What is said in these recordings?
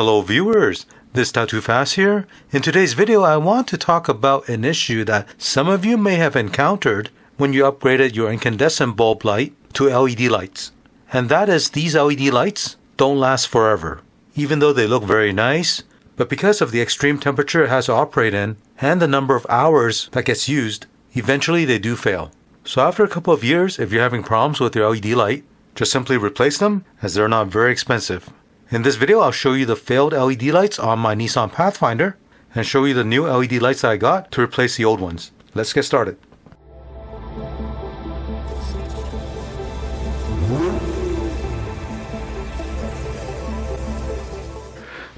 Hello viewers, this Too Fast here. In today's video I want to talk about an issue that some of you may have encountered when you upgraded your incandescent bulb light to LED lights. And that is these LED lights don't last forever. Even though they look very nice, but because of the extreme temperature it has to operate in and the number of hours that gets used, eventually they do fail. So after a couple of years, if you're having problems with your LED light, just simply replace them as they're not very expensive. In this video, I'll show you the failed LED lights on my Nissan Pathfinder and show you the new LED lights that I got to replace the old ones. Let's get started.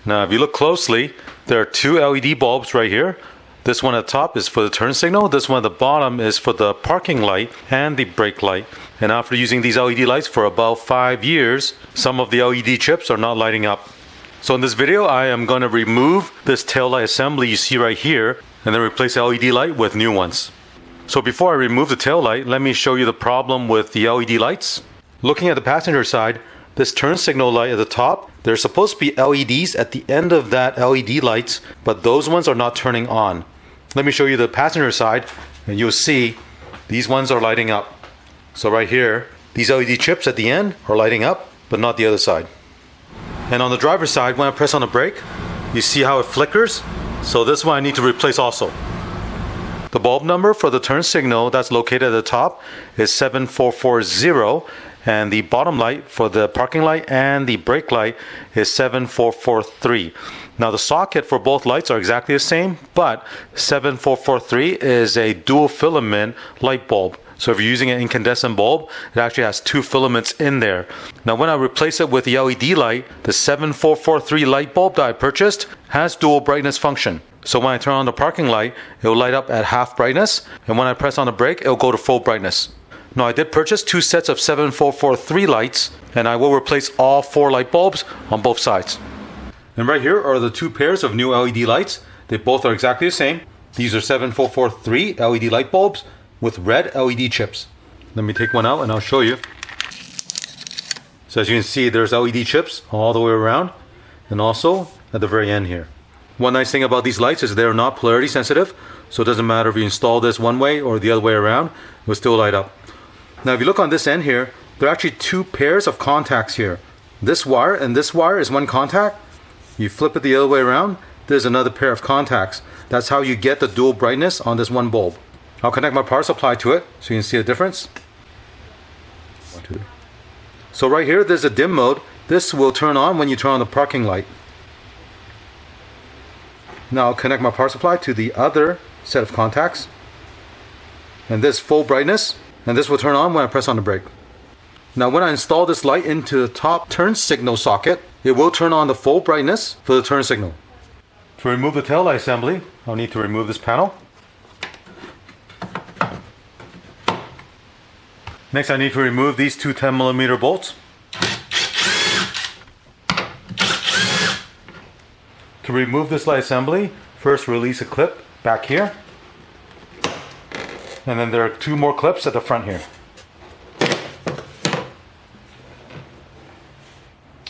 Now, if you look closely, there are two LED bulbs right here. This one at the top is for the turn signal. This one at the bottom is for the parking light and the brake light. And after using these LED lights for about 5 years, some of the LED chips are not lighting up. So in this video, I am going to remove this tail light assembly you see right here and then replace the LED light with new ones. So before I remove the tail light, let me show you the problem with the LED lights. Looking at the passenger side, this turn signal light at the top, there's supposed to be LEDs at the end of that LED lights, but those ones are not turning on. Let me show you the passenger side, and you'll see these ones are lighting up. So right here, these LED chips at the end are lighting up, but not the other side. And on the driver's side, when I press on the brake, you see how it flickers? So this one I need to replace also. The bulb number for the turn signal that's located at the top is 7440, and the bottom light for the parking light and the brake light is 7443. Now the socket for both lights are exactly the same, but 7443 is a dual filament light bulb. So if you're using an incandescent bulb, it actually has two filaments in there. Now when I replace it with the LED light, the 7443 light bulb that I purchased has dual brightness function. So when I turn on the parking light, it will light up at half brightness, and when I press on the brake, it will go to full brightness. Now I did purchase two sets of 7443 lights, and I will replace all 4 light bulbs on both sides. And right here are the two pairs of new LED lights. They both are exactly the same. These are 7443 LED light bulbs with red LED chips. Let me take one out and I'll show you. So as you can see, there's LED chips all the way around and also at the very end here. One nice thing about these lights is they're not polarity sensitive, so it doesn't matter if you install this one way or the other way around, it will still light up. Now if you look on this end here, there are actually two pairs of contacts here. This wire and this wire is one contact. You flip it the other way around, there's another pair of contacts. That's how you get the dual brightness on this one bulb. I'll connect my power supply to it so you can see the difference. So right here there's a dim mode. This will turn on when you turn on the parking light. Now I'll connect my power supply to the other set of contacts. And this full brightness, and this will turn on when I press on the brake. Now when I install this light into the top turn signal socket, it will turn on the full brightness for the turn signal. To remove the tail light assembly, I'll need to remove this panel. Next I need to remove these two 10mm bolts. To remove this light assembly, first release a clip back here. And then there are two more clips at the front here.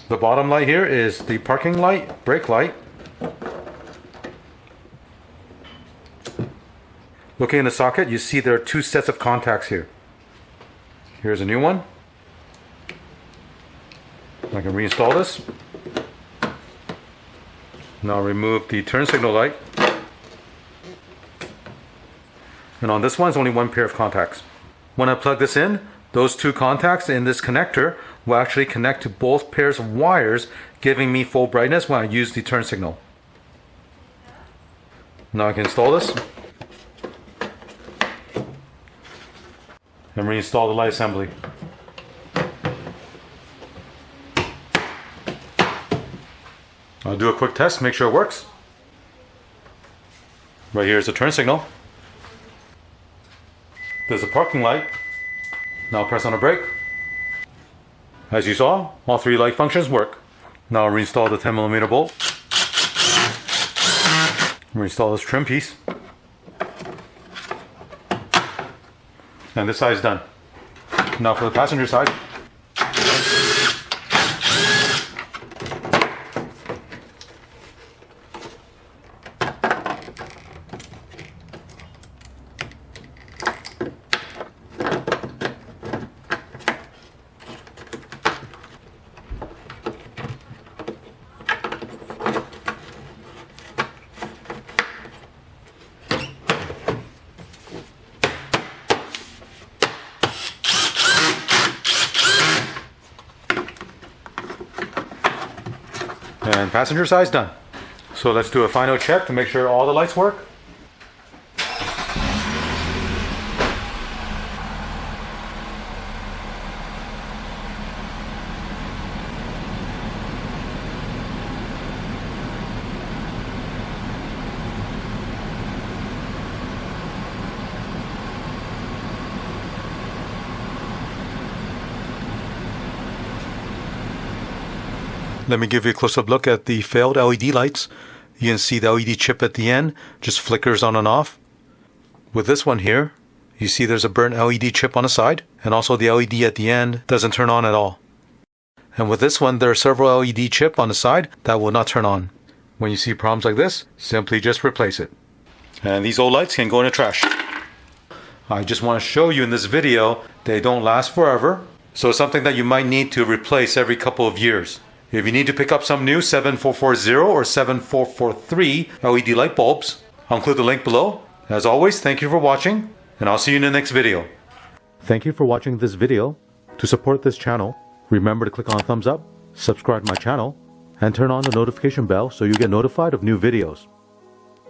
The bottom light here is the parking light, brake light. Looking in the socket, you see there are two sets of contacts here. Here's a new one. I can reinstall this. Now remove the turn signal light. And on this one, it's only one pair of contacts. When I plug this in, those two contacts in this connector will actually connect to both pairs of wires, giving me full brightness when I use the turn signal. Now I can install this and reinstall the light assembly. I'll do a quick test, make sure it works. Right here is the turn signal. There's a parking light. Now I'll press on the brake. As you saw, all 3 light functions work. Now I'll reinstall the 10mm bolt. Reinstall this trim piece. And this side is done. Now for the passenger side. And passenger side's done. So let's do a final check to make sure all the lights work. Let me give you a close-up look at the failed LED lights. You can see the LED chip at the end just flickers on and off. With this one here, you see there's a burnt LED chip on the side, and also the LED at the end doesn't turn on at all. And with this one, there are several LED chip on the side that will not turn on. When you see problems like this, simply just replace it. And these old lights can go in the trash. I just want to show you in this video, they don't last forever. So it's something that you might need to replace every couple of years. If you need to pick up some new 7440 or 7443 LED light bulbs, I'll include the link below. As always, thank you for watching, and I'll see you in the next video. Thank you for watching this video. To support this channel, remember to click on thumbs up, subscribe to my channel, and turn on the notification bell so you get notified of new videos.